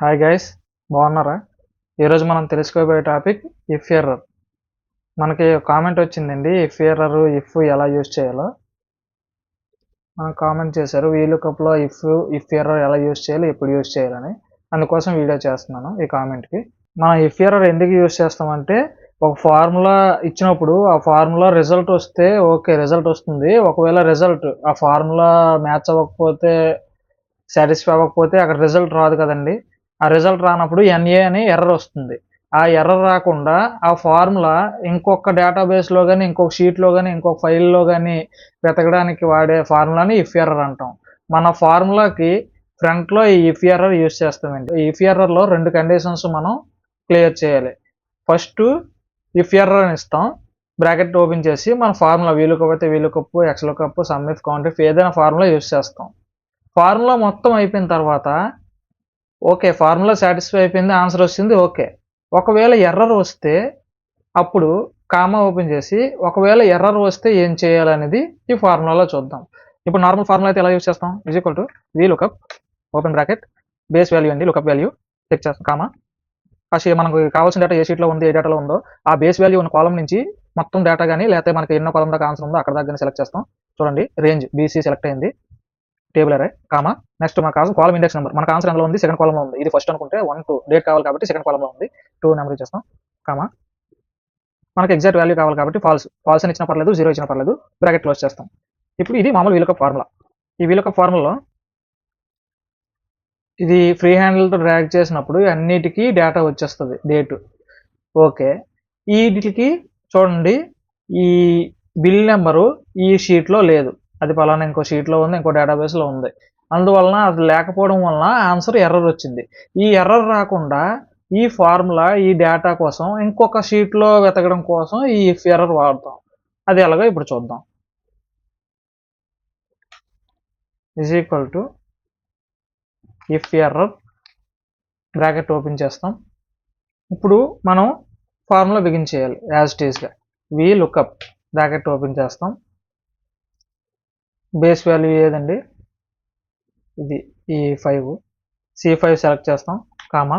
Hi guys, బాగున్నారా? ఈరోజు మనం తెలుసుకోబోయే టాపిక్ ఇఫ్ ఎర్రర్. మనకి కామెంట్ వచ్చిందండి, ఇఫ్ ఎర్రర్ ఇఫ్ ఎలా యూజ్ చేయాలో మనకు కామెంట్ చేశారు. వీలుకప్లో ఇఫ్ ఎర్రర్ ఎలా యూజ్ చేయాలి, ఎప్పుడు యూజ్ చేయాలని. అందుకోసం వీడియో చేస్తున్నాను ఈ కామెంట్కి. మనం ఇఫ్ ఎర్రర్ ఎందుకు యూజ్ చేస్తామంటే, ఒక ఫార్ములా ఇచ్చినప్పుడు ఆ ఫార్ములా రిజల్ట్ వస్తే ఓకే, రిజల్ట్ వస్తుంది. ఒకవేళ రిజల్ట్ ఆ ఫార్ములా మ్యాచ్ అవ్వకపోతే, సాటిస్ఫై అవ్వకపోతే అక్కడ రిజల్ట్ రాదు కదండి. ఆ రిజల్ట్ రానప్పుడు ఎన్ఏ అని ఎర్రర్ వస్తుంది. ఆ ఎర్రర్ రాకుండా ఆ ఫార్ములా ఇంకొక డేటాబేస్లో కానీ, ఇంకొక షీట్లో కానీ, ఇంకొక ఫైల్లో కానీ వెతకడానికి వాడే ఫార్ములాని ఇఫ్ ఎర్రర్ అంటాం. మన ఫార్ములాకి ఫ్రంట్లో ఈ ఇఫ్ ఎర్రర్ యూజ్ చేస్తామండి. ఈ ఇఫ్ ఎర్రర్లో 2 కండిషన్స్ మనం క్లియర్ చేయాలి. ఫస్ట్ ఇఫ్ ఎర్రర్ అని ఇస్తాం, బ్రాకెట్ ఓపెన్ చేసి మన ఫార్ములా వీలుకప్ అయితే VLOOKUP, XLOOKUP, sum if, count if ఏదైనా ఫార్ములా యూజ్ చేస్తాం. ఫార్ములా మొత్తం అయిపోయిన తర్వాత ఓకే, ఫార్ములా సాటిస్ఫై అయిపోయింది, ఆన్సర్ వచ్చింది, ఓకే. ఒకవేళ ఎర్రర్ వస్తే అప్పుడు కామా ఓపెన్ చేసి ఒకవేళ ఎర్రర్ వస్తే ఏం చేయాలనేది ఈ ఫార్ములాలో చూద్దాం. ఇప్పుడు నార్మల్ ఫార్ములా అయితే ఎలా యూజ్ చేస్తాం? Is equal to V lookup open bracket base value అండి, లుకప్ వాల్యూ చెక్ చేస్తాం, కామా మనకు కావాల్సిన డేటా ఏ షీట్లో ఉంది, ఏ డేటాలో ఉందో ఆ బేస్ వాల్యూ ఉన్న కాలం నుంచి మొత్తం డేటా కానీ, లేకపోతే మనకి ఎన్నో కాలం దాకా ఆన్సర్ ఉందో అక్కడ దాకా సెలెక్ట్ చేస్తాం. చూడండి, రేంజ్ బీసీ సెలెక్ట్ అయింది, టేబుల్ అరే, కామా నెక్స్ట్ మనకు కావాల్సిన కాలం ఇండెక్స్ నెంబర్, మనకు ఆన్సర్ అందులో ఉంది, సెకండ్ కాలంలో ఉంది. ఇది ఫస్ట్ అనుకుంటే 1 2 డేట్ కావాలి కాబట్టి సెకండ్ కాలంలో ఉంది, 2 నెంబర్ ఇచ్చేస్తాం, కామా మనకి ఎగ్జాక్ట్ వాల్యూ కావాలి కాబట్టి ఫాల్స్ అని ఇచ్చినా పర్లేదు, 0 ఇచ్చినా పర్లేదు, బ్రాకెట్ క్లోజ్ చేస్తాం. ఇప్పుడు ఇది మామూలు వీలుకప్ ఫార్ములా. ఈ వీలుకప్ ఫార్ములాలో ఇది ఫ్రీ హ్యాండిల్తో డ్రాగ్ చేసినప్పుడు అన్నిటికీ డేటా వచ్చేస్తుంది, డేటు, ఓకే. వీటికి చూడండి, ఈ బిల్ నెంబరు ఈ షీట్లో లేదు, అది పలానా ఇంకో షీట్లో ఉంది, ఇంకో డేటాబేస్లో ఉంది. అందువలన అది లేకపోవడం వలన ఆన్సర్ ఎర్రర్ వచ్చింది. ఈ ఎర్రర్ రాకుండా ఈ ఫార్ములా ఈ డేటా కోసం ఇంకొక షీట్లో వెతకడం కోసం ఈ ఇఫ్ ఎర్రర్ వాడతాం. అది ఎలాగో ఇప్పుడు చూద్దాం. Is equal to if error bracket open చేస్తాం. ఇప్పుడు మనం ఫార్ములా బిగిన్ చేయాలి యాజ్ ఇట్ ఈస్గా. వి లుకప్ బ్రాకెట్ ఓపెన్ చేస్తాం, బేస్ వాల్యూ ఏదండి, ఇది ఈ 5, C5 సెలెక్ట్ చేస్తాం, కామా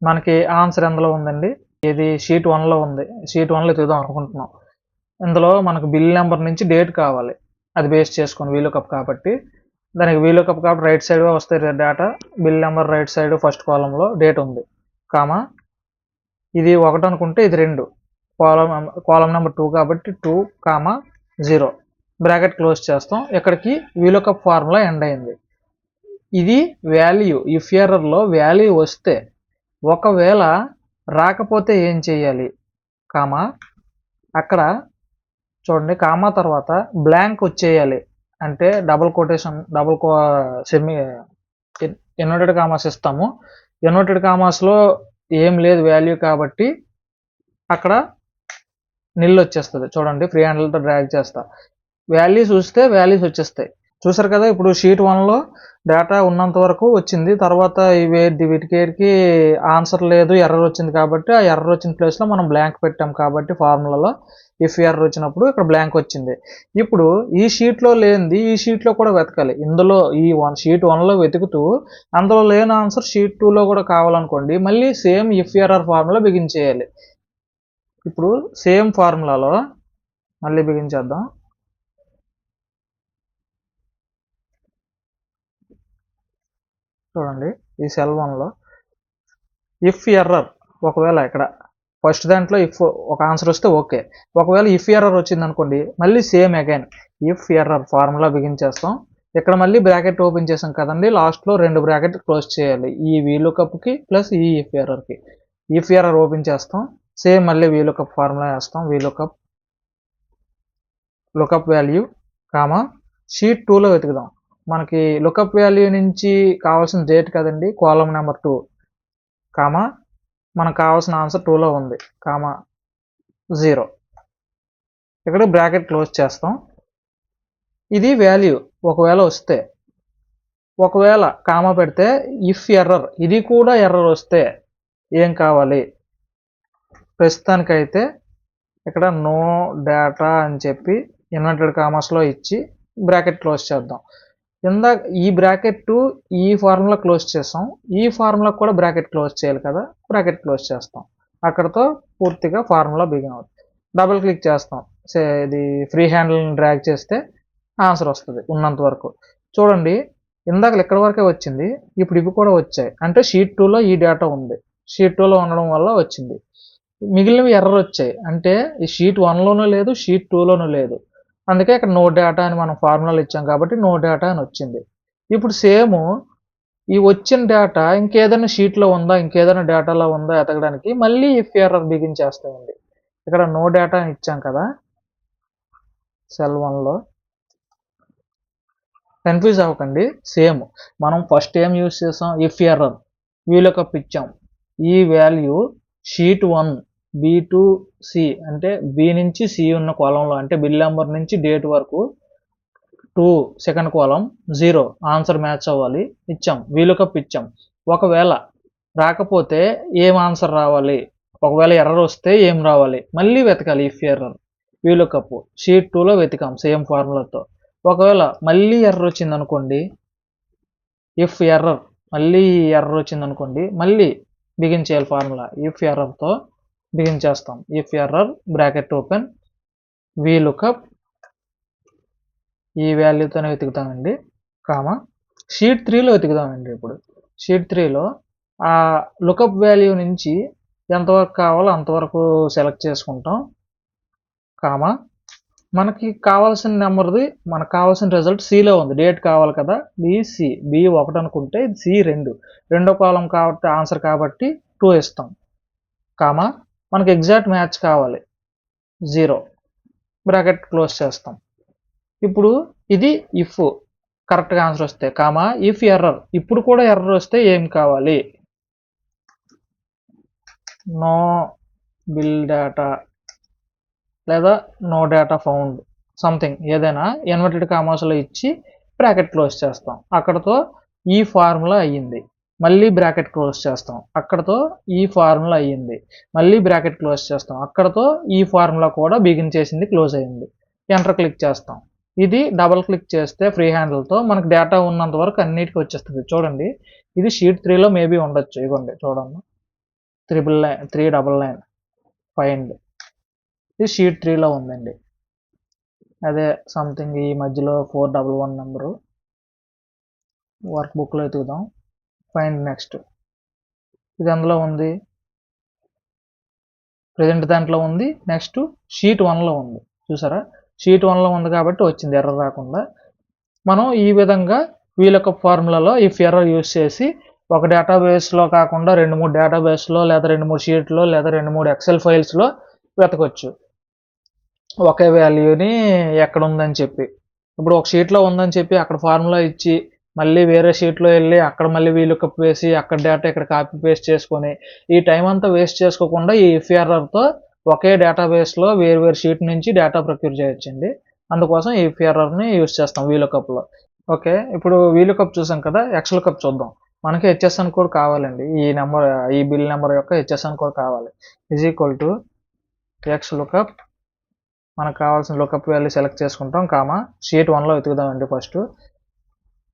మనకి ఆన్సర్ ఎందులో ఉందండి, ఇది షీట్ 1లో ఉంది, షీట్ 1లో చూద్దాం అనుకుంటున్నాం. ఇందులో మనకు బిల్ నెంబర్ నుంచి డేట్ కావాలి, అది బేస్ చేసుకొని వీలుకప్ కాబట్టి దానికి వీలుకప్ కాబట్టి రైట్ సైడ్ వస్తాయి data, bill number right side first కాలంలో డేట్ ఉంది, కామా ఇది 1 అనుకుంటే ఇది 2, కాలం నెంబర్ 2 కాబట్టి 2, కామా 0 బ్రాకెట్ క్లోజ్ చేస్తాం. ఇక్కడికి వీలుకప్ ఫార్ములా ఎండ్ అయింది. ఇది వాల్యూ ఇఫ్ ఎర్రర్లో వాల్యూ వస్తే, ఒకవేళ రాకపోతే ఏం చేయాలి, కామా అక్కడ చూడండి, కామా తర్వాత బ్లాంక్ వచ్చేయాలి, అంటే double quotation semi inverted commas ఇస్తాము. ఇన్వర్టెడ్ కామాస్లో ఏం లేదు వాల్యూ కాబట్టి అక్కడ నిల్ వచ్చేస్తుంది. చూడండి, ఫ్రీ హ్యాండిల్తో డ్రాగ్ చేస్తా, వాల్యూస్ చూస్తే వాల్యూస్ వచ్చేస్తాయి. చూసారు కదా, ఇప్పుడు షీట్ 1లో డేటా ఉన్నంత వరకు వచ్చింది, తర్వాత వీటికి ఆన్సర్ లేదు, ఎర్రర్ వచ్చింది కాబట్టి ఆ ఎర్రర్ వచ్చిన ప్లేస్లో మనం బ్లాంక్ పెట్టాం కాబట్టి ఫార్ములాలో ఇఫ్ ఎర్రర్ వచ్చినప్పుడు ఇక్కడ బ్లాంక్ వచ్చింది. ఇప్పుడు ఈ షీట్లో లేనిది ఈ షీట్లో కూడా వెతకాలి. ఇందులో ఈ షీట్ 1లో వెతుకుతూ అందులో లేని ఆన్సర్ షీట్ 2లో కూడా కావాలనుకోండి, మళ్ళీ same if error formula begin చేయాలి. ఇప్పుడు సేమ్ ఫార్ములాలో మళ్ళీ బిగిన్ చేద్దాం. చూడండి, ఈ సెల్ 1లో ఇఫ్ ఎర్రర్, ఒకవేళ ఇక్కడ ఫస్ట్ దాంట్లో ఇఫ్ ఒక ఆన్సర్ వస్తే ఓకే, ఒకవేళ ఇఫ్ ఎర్రర్ వచ్చింది అనుకోండి, మళ్ళీ same again if error formula begin చేస్తాం. ఇక్కడ మళ్ళీ బ్రాకెట్ ఓపెన్ చేసాం కదండి, లాస్ట్లో 2 బ్రాకెట్ క్లోజ్ చేయాలి, ఈ వీలుకప్కి ప్లస్ ఈ ఇఫ్ ఎర్రర్కి. ఇఫ్ ఎర్రర్ ఓపెన్ చేస్తాం, సేమ్ మళ్ళీ వీలుకప్ ఫార్ములా వేస్తాం, VLOOKUP lookup value, comma sheet 2లో వెతుకుదాం. మనకి లుకప్ వాల్యూ నుంచి కావాల్సిన డేట్ కదండి, కాలం నెంబర్ 2, కామా మనకు కావాల్సిన ఆన్సర్ 2లో ఉంది, కామా 0 ఇక్కడ బ్రాకెట్ క్లోజ్ చేస్తాం. ఇది వాల్యూ ఒకవేళ వస్తే, ఒకవేళ కామా పెడితే ఇఫ్ ఎర్రర్, ఇది కూడా ఎర్రర్ వస్తే ఏం కావాలి, ప్రస్తుతానికైతే ఇక్కడ నో డేటా అని చెప్పి ఇన్వర్టెడ్ కామాస్లో ఇచ్చి బ్రాకెట్ క్లోజ్ చేద్దాం. ఇందాక ఈ బ్రాకెట్ ఈ ఫార్ములా క్లోజ్ చేస్తాం, ఈ ఫార్ములా కూడా బ్రాకెట్ క్లోజ్ చేయాలి కదా, బ్రాకెట్ క్లోజ్ చేస్తాం. అక్కడతో పూర్తిగా ఫార్ములా బిగిన్ అవుతుంది. డబుల్ క్లిక్ చేస్తాం, ఇది ఫ్రీ హ్యాండిల్ని డ్రాగ్ చేస్తే ఆన్సర్ వస్తుంది ఉన్నంత వరకు. చూడండి ఇందాక ఇక్కడ వరకే వచ్చింది, ఇప్పుడు ఇవి కూడా వచ్చాయి. అంటే షీట్ 2లో ఈ డేటా ఉంది, షీట్ 2లో ఉండడం వల్ల వచ్చింది. మిగిలినవి ఎర్రర్ వచ్చాయి, అంటే ఈ షీట్ 1లోనూ లేదు, షీట్ 2లోనూ లేదు. అందుకే ఇక్కడ నో డేటా అని మనం ఫార్ములాలు ఇచ్చాం కాబట్టి నో డేటా అని వచ్చింది. ఇప్పుడు సేమ్ ఈ వచ్చిన డేటా ఇంకేదైనా షీట్లో ఉందా, ఇంకేదైనా డేటాలో ఉందా ఎతకడానికి మళ్ళీ ఇఫ్ ఎర్రర్ బిగిన్ చేస్తామండి. ఇక్కడ నో డేటా అని ఇచ్చాం కదా సెల్ 1లో, కన్ఫ్యూజ్ అవ్వకండి. సేమ్ మనం ఫస్ట్ ఏం యూజ్ చేసాం, ఇఫ్ ఎర్రర్ వీలుకప్ ఇచ్చాం. ఈ value sheet 1 B to C, అంటే బి నుంచి సి ఉన్న కాలంలో, అంటే బిల్ నెంబర్ నుంచి డేట్ వరకు 2 సెకండ్ కాలం 0 ఆన్సర్ మ్యాచ్ అవ్వాలి ఇచ్చాం, వీలుకప్ ఇచ్చాం. ఒకవేళ రాకపోతే ఏం ఆన్సర్ రావాలి, ఒకవేళ ఎర్రర్ వస్తే ఏం రావాలి మళ్ళీ వెతకాలి. ఇఫ్ ఎర్రర్ వీలుకప్ షీట్ 2లో వెతికాం సేమ్ ఫార్ములాతో. ఒకవేళ మళ్ళీ ఎర్రర్ వచ్చింది అనుకోండి, ఇఫ్ ఎర్రర్ మళ్ళీ ఎర్రర్ వచ్చింది అనుకోండి, మళ్ళీ బిగిన్ చేయాలి ఫార్ములా. ఇఫ్ ఎర్రర్తో బిగిన్ చేస్తాం. If error bracket open VLOOKUP ఈ వాల్యూతోనే వెతుకుతామండి, కామా షీట్ 3లో వెతుకుతామండి. ఇప్పుడు షీట్ 3లో ఆ లుకప్ వాల్యూ నుంచి ఎంతవరకు కావాలో అంతవరకు సెలెక్ట్ చేసుకుంటాం, కామా మనకి కావాల్సిన నెంబర్ది, మనకు కావాల్సిన రిజల్ట్ సిలో ఉంది, డేట్ కావాలి కదా, బిసి బి1 అనుకుంటే సి 2 రెండో కాలం కాబట్టి ఆన్సర్ కాబట్టి 2 ఇస్తాం, కామా మనకి ఎగ్జాక్ట్ మ్యాచ్ కావాలి 0 బ్రాకెట్ క్లోజ్ చేస్తాం. ఇప్పుడు ఇది ఇఫ్ కరెక్ట్గా ఆన్సర్ వస్తే, కామా ఇఫ్ ఎర్రర్ ఇప్పుడు కూడా ఎర్రర్ వస్తే ఏం కావాలి, నో బిల్ డేటా లేదా నో డేటా ఫౌండ్ సంథింగ్ ఏదైనా ఇన్వర్టెడ్ కామాస్లో ఇచ్చి బ్రాకెట్ క్లోజ్ చేస్తాం. అక్కడతో ఈ ఫార్ములా అయ్యింది, మళ్ళీ బ్రాకెట్ క్లోజ్ చేస్తాం. అక్కడతో ఈ ఫార్ములా అయ్యింది, మళ్ళీ బ్రాకెట్ క్లోజ్ చేస్తాం. అక్కడతో ఈ ఫార్ములా కూడా బిగిన్ చేసింది, క్లోజ్ అయ్యింది. ఎంటర్ క్లిక్ చేస్తాం. ఇది డబల్ క్లిక్ చేస్తే ఫ్రీ హ్యాండిల్తో మనకు డేటా ఉన్నంత వరకు అన్నిటికీ వచ్చేస్తుంది. చూడండి ఇది షీట్ 3లో మేబీ ఉండొచ్చు, ఇవ్వండి చూడండి 399 ఫైండ్, ఇది షీట్ 3లో ఉందండి. అదే సంథింగ్ ఈ మధ్యలో 411 నెంబరు వర్క్ బుక్లో ఎతుకుదాం, ఫైండ్ నెక్స్ట్. ఇది అందులో ఉంది, ప్రజెంట్ దాంట్లో ఉంది, నెక్స్ట్ షీట్ 1లో ఉంది. చూసారా షీట్ 1లో ఉంది కాబట్టి వచ్చింది ఎర్రర్ రాకుండా. మనం ఈ విధంగా వీలుకప్ ఫార్ములాలో ఇఫ్ ఎర్రర్ యూజ్ చేసి ఒక డేటాబేస్లో కాకుండా 2-3 డేటాబేస్లో లేదా 2-3 షీట్లో లేదా 2-3 ఎక్సెల్ ఫైల్స్లో వెతకొచ్చు ఒకే వాల్యూని ఎక్కడ ఉందని చెప్పి. ఇప్పుడు ఒక షీట్లో ఉందని చెప్పి అక్కడ ఫార్ములా ఇచ్చి మళ్ళీ వేరే షీట్లో వెళ్ళి అక్కడ మళ్ళీ వీలుకప్ వేసి అక్కడ డేటా ఇక్కడ కాపీ పేస్ట్ చేసుకొని ఈ టైం అంతా వేస్ట్ చేసుకోకుండా ఈ ఇఫ్ ఎర్రర్తో ఒకే డేటాబేస్లో వేరు షీట్ నుంచి డేటా ప్రొక్యూర్ చేయొచ్చండి. అందుకోసం ఈ ఇఫ్ ఎర్రర్ని యూజ్ చేస్తాం వీలుకప్లో. ఓకే, ఇప్పుడు వీలుకప్ చూసాం కదా, ఎక్స్లుకప్ చూద్దాం. మనకి హెచ్ఎస్ఎన్ కోడ్ కావాలండి, ఈ బిల్ నెంబర్ యొక్క హెచ్ఎస్ఎన్ కోడ్ కావాలి. ఈజ్ ఈక్వల్ టు ఎక్స్లుకప్, మనకు కావాల్సిన లుకప్ వాల్యూ సెలెక్ట్ చేసుకుంటాం, కామా షీట్ 1లో వెతుకుదామండి. ఫస్ట్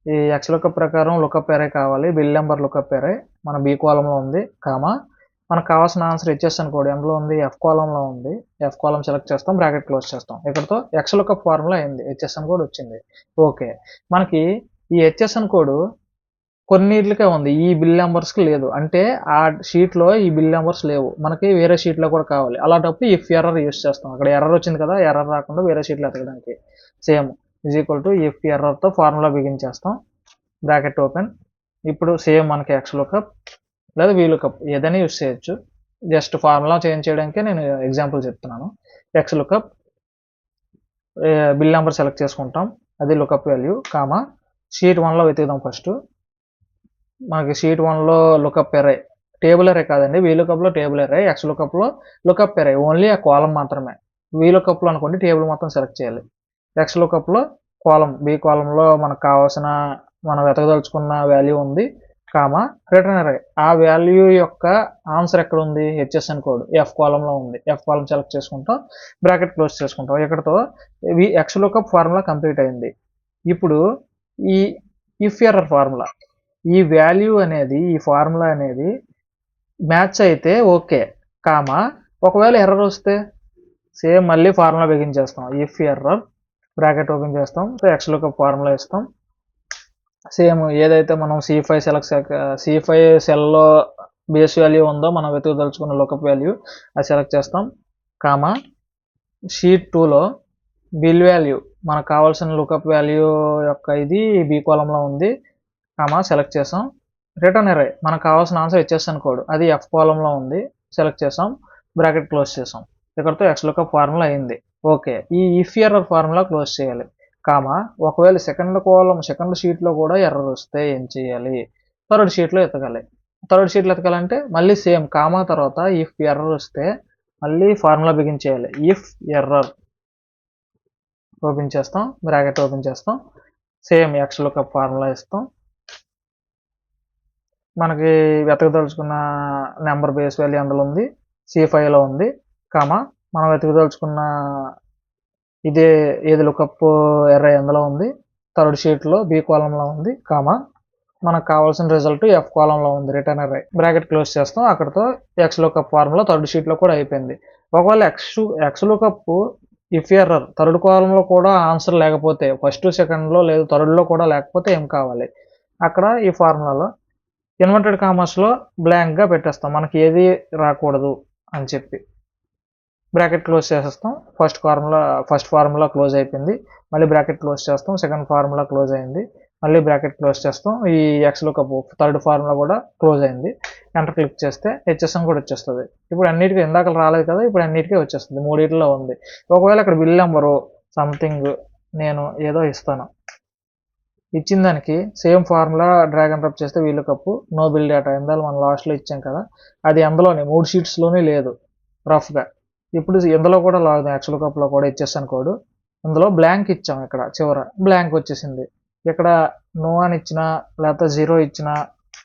ఈ ఎక్స్లుకప్ ప్రకారం లుకప్ ఎరే కావాలి, బిల్ నెంబర్ లుకప్ ఎరే మన బి కాలంలో ఉంది, కామా మనకు కావాల్సిన ఆన్సర్ హెచ్ఎస్ఎన్ కోడ్ ఎందులో ఉంది, ఎఫ్ కాలంలో ఉంది. ఎఫ్ కాలం సెలెక్ట్ చేస్తాం, బ్రాకెట్ క్లోజ్ చేస్తాం. ఇక్కడతో ఎక్స్లుకప్ ఫార్ములా అయింది, హెచ్ఎస్ఎన్ కోడ్ వచ్చింది. ఓకే, మనకి ఈ హెచ్ఎస్ఎన్ కోడ్ కొన్నిటికే ఉంది, ఈ బిల్ నెంబర్స్కి లేదు. అంటే ఆ షీట్లో ఈ బిల్ నెంబర్స్ లేవు, మనకి వేరే షీట్లో కూడా కావాలి. అలాంటప్పుడు ఇఫ్ ఎర్రర్ యూస్ చేస్తాం. అక్కడ ఎర్రర్ వచ్చింది కదా, ఎర్రర్ రాకుండా వేరే షీట్లో ఎతకడానికి same is equal to if ఎర్రర్తో ఫార్ములా బిగిన్ చేస్తాం, బ్రాకెట్ ఓపెన్. ఇప్పుడు సేమ్ మనకి ఎక్స్లుకప్ లేదా వీలుకప్ ఏదైనా యూస్ చేయొచ్చు, జస్ట్ ఫార్ములా చేంజ్ చేయడానికే నేను ఎగ్జాంపుల్ చెప్తున్నాను. ఎక్స్లుకప్ బిల్ నెంబర్ సెలెక్ట్ చేసుకుంటాం, అది లుకప్ వాల్యూ, కామా షీట్ 1లో వెతుకుదాం. ఫస్ట్ మనకి షీట్ 1లో లుకప్ ఎరే, టేబుల్ ఎరే కాదండి, వీలుకప్లో టేబుల్ ఎరే, ఎక్స్లుకప్లో లుకప్ ఎరే, ఓన్లీ ఆ కాలం మాత్రమే. వీలుకప్లో అనుకోండి టేబుల్ మొత్తం సెలెక్ట్ చేయాలి. ఎక్స్లుకప్లో కాలం, బి కాలంలో మనకు కావాల్సిన మనం వెతకదలుచుకున్న వాల్యూ ఉంది, కామా రిటర్న్ ఎరే, ఆ వాల్యూ యొక్క ఆన్సర్ ఎక్కడ ఉంది, హెచ్ఎస్ఎన్ కోడ్ ఎఫ్ కాలంలో ఉంది. ఎఫ్ కాలం సెలెక్ట్ చేసుకుంటాం, బ్రాకెట్ క్లోజ్ చేసుకుంటాం. ఇక్కడతో ఎక్స్లుకప్ ఫార్ములా కంప్లీట్ అయింది. ఇప్పుడు ఈ ఇఫ్ ఎర్రర్ ఫార్ములా, ఈ వాల్యూ అనేది, ఈ ఫార్ములా అనేది మ్యాచ్ అయితే ఓకే, కామా ఒకవేళ ఎర్రర్ వస్తే సేమ్ మళ్ళీ ఫార్ములా బిగించేస్తాం. ఇఫ్ ఎర్రర్ బ్రాకెట్ ఓపెన్ చేస్తాం, ఎక్స్ లుకప్ ఫార్ములా ఇస్తాం. సేమ్ ఏదైతే మనం C5 సెల్లో బేస్ వాల్యూ ఉందో మనం వెతుకుదలుచుకున్న లుకప్ వాల్యూ అది సెలెక్ట్ చేస్తాం, కామా షీట్ 2లో బిల్ వాల్యూ మనకు కావాల్సిన లుకప్ వాల్యూ యొక్క ఇది బి కాలంలో ఉంది, కామా సెలెక్ట్ చేసాం. రిటర్న్ ఎరే మనకు కావాల్సిన ఆన్సర్ ఇచ్చేస్తాను కోడ్, అది ఎఫ్ కాలంలో ఉంది, సెలెక్ట్ చేసాం, బ్రాకెట్ క్లోజ్ చేసాం. ఇక్కడతో ఎక్స్ లుకప్ ఫార్ములా అయింది. ఓకే, ఈ ఇఫ్ ఎర్రర్ ఫార్ములా క్లోజ్ చేయాలి, కామా ఒకవేళ సెకండ్ షీట్లో కూడా ఎర్రర్ వస్తే ఏం చేయాలి, థర్డ్ షీట్లో ఎతకాలి. థర్డ్ షీట్లో ఎతకాలంటే మళ్ళీ సేమ్ కామా తర్వాత ఇఫ్ ఎర్రర్ వస్తే మళ్ళీ ఫార్ములా బిగించేయాలి. ఇఫ్ ఎర్రర్ ఓపెన్ చేస్తాం, బ్రాకెట్ ఓపెన్ చేస్తాం, సేమ్ ఎక్స్ లుకప్ ఫార్ములా ఇస్తాం. మనకి వెతకదలుచుకున్న నెంబర్ బేస్ వాల్యూ అందులో ఉంది, C5లో ఉంది, కామా మనం వెతకదలుచుకున్న ఏది లుకప్ ఎర్రర్ ఎందులో ఉంది, థర్డ్ షీట్లో బి కాలంలో ఉంది, కామా మనకు కావాల్సిన రిజల్ట్ ఎఫ్ కాలంలో ఉంది, రిటర్న్ ఎర్రర్. బ్రాకెట్ క్లోజ్ చేస్తాం. అక్కడతో ఎక్స్ లుకప్ ఫార్ములా థర్డ్ షీట్లో కూడా అయిపోయింది. ఒకవేళ X lookup if error third కాలంలో కూడా ఆన్సర్ లేకపోతే, ఫస్ట్ సెకండ్లో లేదు థర్డ్లో కూడా లేకపోతే ఏం కావాలి, అక్కడ ఈ ఫార్ములాలో ఇన్వర్టెడ్ కామర్స్లో బ్లాంక్గా పెట్టేస్తాం, మనకి ఏది రాకూడదు అని చెప్పి. బ్రాకెట్ క్లోజ్ చేసేస్తాం. ఫస్ట్ ఫార్ములా క్లోజ్ అయిపోయింది, మళ్ళీ బ్రాకెట్ క్లోజ్ చేస్తాం. సెకండ్ ఫార్ములా క్లోజ్ అయింది, మళ్ళీ బ్రాకెట్ క్లోజ్ చేస్తాం. ఈ ఎక్స్ లుకప్ థర్డ్ ఫార్ములా కూడా క్లోజ్ అయింది. ఎంటర్ క్లిక్ చేస్తే హెచ్ఎస్ఎం కూడా వచ్చేస్తుంది. ఇప్పుడు అన్నిటికీ ఇందాక రాలేదు కదా, ఇప్పుడు అన్నిటికీ వచ్చేస్తుంది, మూడిట్లో ఉంది. ఒకవేళ ఇక్కడ బిల్ నెంబరు సంథింగ్ నేను ఏదో ఇస్తాను, ఇచ్చిన దానికి same formula drag and drop చేస్తే వీళ్ళు కప్పు నో బిల్ డేటా ఇందాక మనం లాస్ట్లో ఇచ్చాం కదా, అది అందులోనే 3 షీట్స్లోనే లేదు రఫ్గా. ఇప్పుడు ఇందులో కూడా లాగుదాం, ఎక్స్ లుకప్లో కూడా ఇచ్చేస్తాను కోడ్. ఇందులో బ్లాంక్ ఇచ్చాం, ఇక్కడ చివర బ్లాంక్ వచ్చేసింది. ఇక్కడ నో అని ఇచ్చినా లేకపోతే 0 ఇచ్చినా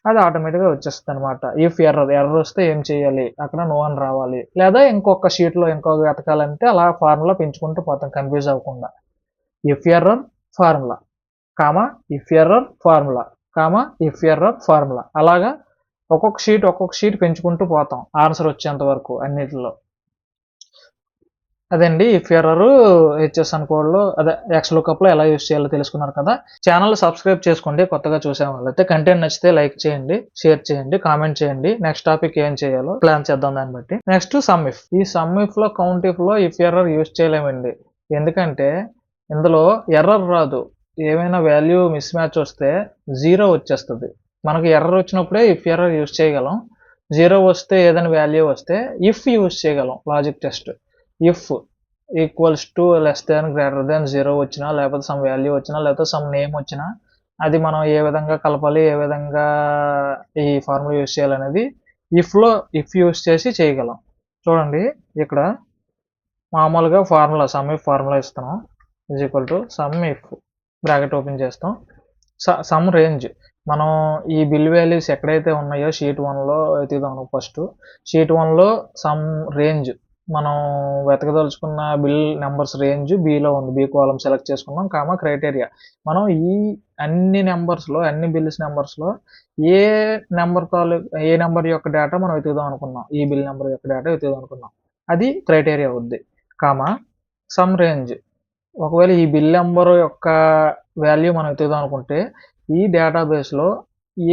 అది ఆటోమేటిక్గా వచ్చేస్తుంది అనమాట. ఇఫ్ ఎర్రర్ వస్తే ఏం చేయాలి, అక్కడ నో అని రావాలి, లేదా ఇంకొక షీట్లో ఇంకొక వెతకాలంటే అలా ఫార్ములా పెంచుకుంటూ పోతాం కన్ఫ్యూజ్ అవ్వకుండా. If error formula, comma if error formula, comma if error formula, అలాగా ఒక్కొక్క షీట్ పెంచుకుంటూ పోతాం ఆన్సర్ వచ్చేంత వరకు అన్నిటిలో. అదండి ఇఫ్ ఎర్రర్ హెచ్ఎస్ఎన్ కోడ్లో, అదే ఎక్స్ లుకప్లో ఎలా యూస్ చేయాలో తెలుసుకున్నారు కదా. ఛానల్ సబ్స్క్రైబ్ చేసుకోండి కొత్తగా చూసే వాళ్ళైతే. కంటెంట్ నచ్చితే లైక్ చేయండి, షేర్ చేయండి, కామెంట్ చేయండి. నెక్స్ట్ టాపిక్ ఏం చేయాలో ప్లాన్ చేద్దాం దాన్ని బట్టి. Next sum if. ఈ సమ్ ఇఫ్లో కౌంట్ ఇఫ్లో ఇఫ్ ఎర్రర్ యూస్ చేయలేమండి, ఎందుకంటే ఇందులో ఎర్రర్ రాదు, ఏమైనా వాల్యూ మిస్ మ్యాచ్ వస్తే 0 వచ్చేస్తుంది. మనకు ఎర్రర్ వచ్చినప్పుడే ఇఫ్ ఎర్రర్ యూస్ చేయగలం. 0 వస్తే ఏదైనా వాల్యూ వస్తే ఇఫ్ యూస్ చేయగలం. Logic test if equals to less than greater than 0 వచ్చినా, లేకపోతే సమ్ వాల్యూ వచ్చినా, లేకపోతే సమ్ నేమ్ వచ్చినా, అది మనం ఏ విధంగా కలపాలి, ఏ విధంగా ఈ ఫార్ములా యూస్ చేయాలనేది ఇఫ్ యూస్ చేసి చేయగలం. చూడండి ఇక్కడ మామూలుగా ఫార్ములా సమ్ ఇఫ్ ఫార్ములా ఇస్తున్నాం, is equal to sum if bracket open చేస్తాం, సమ్ రేంజ్. మనం ఈ బిల్ వాల్యూస్ ఎక్కడైతే ఉన్నాయో షీట్ 1లో వెతుకుదాం. ఫస్ట్ షీట్ 1లో సమ్ రేంజ్ మనం వెతకదలుచుకున్న బిల్ నెంబర్స్ రేంజ్ బిలో ఉంది, బి కాలం సెలెక్ట్ చేసుకున్నాం, కామా క్రైటీరియా. మనం ఈ అన్ని బిల్స్ నెంబర్స్లో ఏ నెంబర్ యొక్క డేటా మనం వెతుకుదాం అనుకున్నాం, ఈ బిల్ నెంబర్ యొక్క డేటా వెతుకుదాం అనుకున్నాం, అది క్రైటీరియా అవుద్ది, కామా సమ్ రేంజ్. ఒకవేళ ఈ బిల్ నెంబర్ యొక్క వాల్యూ మనం వెతుకుదాం అనుకుంటే ఈ డేటాబేస్లో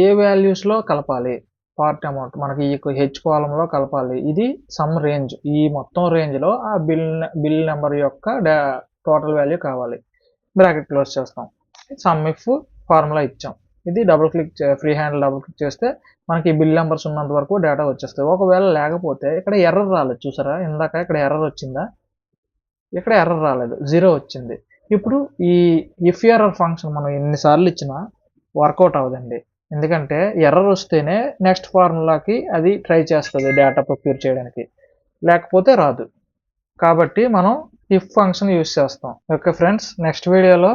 ఏ వాల్యూస్లో కలపాలి, పార్ట్ అమౌంట్ మనకి ఈ హెచ్ కాలంలో కలపాలి, ఇది సమ్ రేంజ్. ఈ మొత్తం రేంజ్లో ఆ బిల్ నెంబర్ యొక్క టోటల్ వాల్యూ కావాలి. బ్రాకెట్ క్లోజ్ చేస్తాం, సమ్ ఇఫ్ ఫార్ములా ఇచ్చాం. ఇది ఫ్రీ హ్యాండ్ డబుల్ క్లిక్ చేస్తే మనకి బిల్ నెంబర్స్ ఉన్నంత వరకు డేటా వచ్చేస్తుంది. ఒకవేళ లేకపోతే ఇక్కడ ఎర్రర్ రాలేదు, చూసారా ఇందాక ఇక్కడ ఎర్రర్ వచ్చిందా, ఇక్కడ ఎర్రర్ రాలేదు, 0 వచ్చింది. ఇప్పుడు ఈ ఇఫ్ ఎర్రర్ ఫంక్షన్ మనం ఎన్నిసార్లు ఇచ్చినా వర్కౌట్ అవ్వదండి, ఎందుకంటే ఎర్రర్ వస్తేనే నెక్స్ట్ ఫార్ములాకి అది ట్రై చేస్తుంది డేటా ప్రొక్యూర్ చేయడానికి, లేకపోతే రాదు. కాబట్టి మనం ఇఫ్ ఫంక్షన్ యూస్ చేస్తాం. ఓకే ఫ్రెండ్స్, నెక్స్ట్ వీడియోలో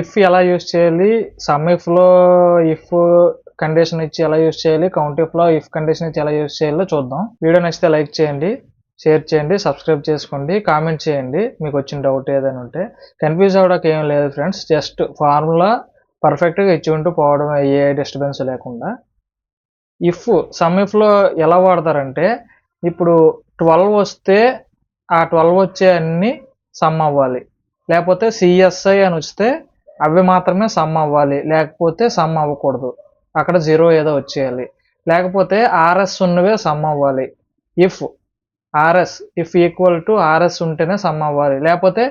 ఇఫ్ ఎలా యూస్ చేయాలి, సమ్ ఇఫ్లో ఇఫ్ కండిషన్ ఇచ్చి ఎలా యూస్ చేయాలి, కౌంట్ ఇఫ్లో ఇఫ్ కండిషన్ ఇచ్చి ఎలా యూస్ చేయాలో చూద్దాం. వీడియో నచ్చితే లైక్ చేయండి, షేర్ చేయండి, సబ్స్క్రైబ్ చేసుకోండి, కామెంట్ చేయండి మీకు వచ్చిన డౌట్ ఏదైనా ఉంటే. కన్ఫ్యూజ్ అవ్వడానికి ఏం లేదు ఫ్రెండ్స్, జస్ట్ ఫార్ములా పర్ఫెక్ట్గా ఇచ్చుకుంటూ పోవడం ఏ డిస్టర్బెన్స్ లేకుండా. సమ్ ఇఫ్లో ఎలా వాడతారంటే, ఇప్పుడు 12 వస్తే ఆ 12 వచ్చే అన్ని సమ్ అవ్వాలి, లేకపోతే సిఎస్ఐ అని వస్తే అవి మాత్రమే సమ్ అవ్వాలి, లేకపోతే సమ్ అవ్వకూడదు, అక్కడ 0 ఏదో వచ్చేయాలి, లేకపోతే ఆర్ఎస్ ఉన్నవే సమ్ అవ్వాలి. ఇఫ్ ఈక్వల్ టు ఆర్ఎస్ ఉంటేనే సమ్ అవ్వాలి, లేకపోతే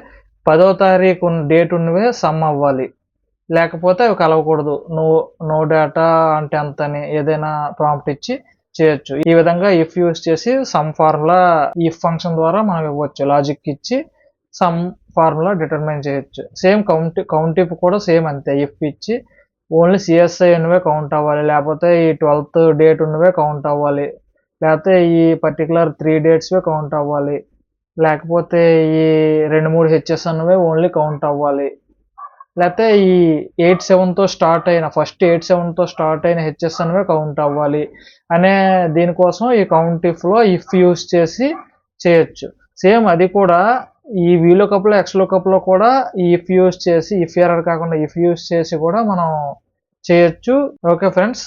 10వ తారీఖు డేట్ ఉన్నవే సమ్ అవ్వాలి, లేకపోతే అవి కలవకూడదు. నో డేటా అంటే ఎంత అని ఏదైనా ప్రాంప్ట్ ఇచ్చి చేయొచ్చు. ఈ విధంగా ఇఫ్ యూజ్ చేసి సమ్ ఫార్ములా ఇఫ్ ఫంక్షన్ ద్వారా మనం ఇవ్వచ్చు. లాజిక్ ఇచ్చి సమ్ ఫార్ములా డిటర్మైన్ చేయొచ్చు. సేమ్ కౌంట్ ఇఫ్ కూడా సేమ్ అంతే. ఇఫ్ ఇచ్చి ఓన్లీ సిఎస్ఐ ఉన్నవే కౌంట్ అవ్వాలి, లేకపోతే ఈ 12th డేట్ ఉన్నవే కౌంట్ అవ్వాలి, లేకపోతే ఈ పర్టికులర్ 3 డేట్స్వే కౌంట్ అవ్వాలి, లేకపోతే ఈ 2-3 హెచ్ఎస్ అన్నవే ఓన్లీ కౌంట్ అవ్వాలి, లేకపోతే ఈ 8-7తో స్టార్ట్ అయిన ఫస్ట్ 8-7తో స్టార్ట్ అయిన హెచ్ఎస్ అనేవి కౌంట్ అవ్వాలి అనే దీనికోసం ఈ కౌంట్ ఇఫ్లో ఇఫ్ యూజ్ చేసి చేయొచ్చు. సేమ్ అది కూడా ఈ వీలుకప్లో ఎక్స్లోకప్లో కూడా ఈ ఇఫ్ యూజ్ చేసి ఇఫ్ ఎర్రర్ కాకుండా ఇఫ్ యూజ్ చేసి కూడా మనం చేయొచ్చు. Okay friends.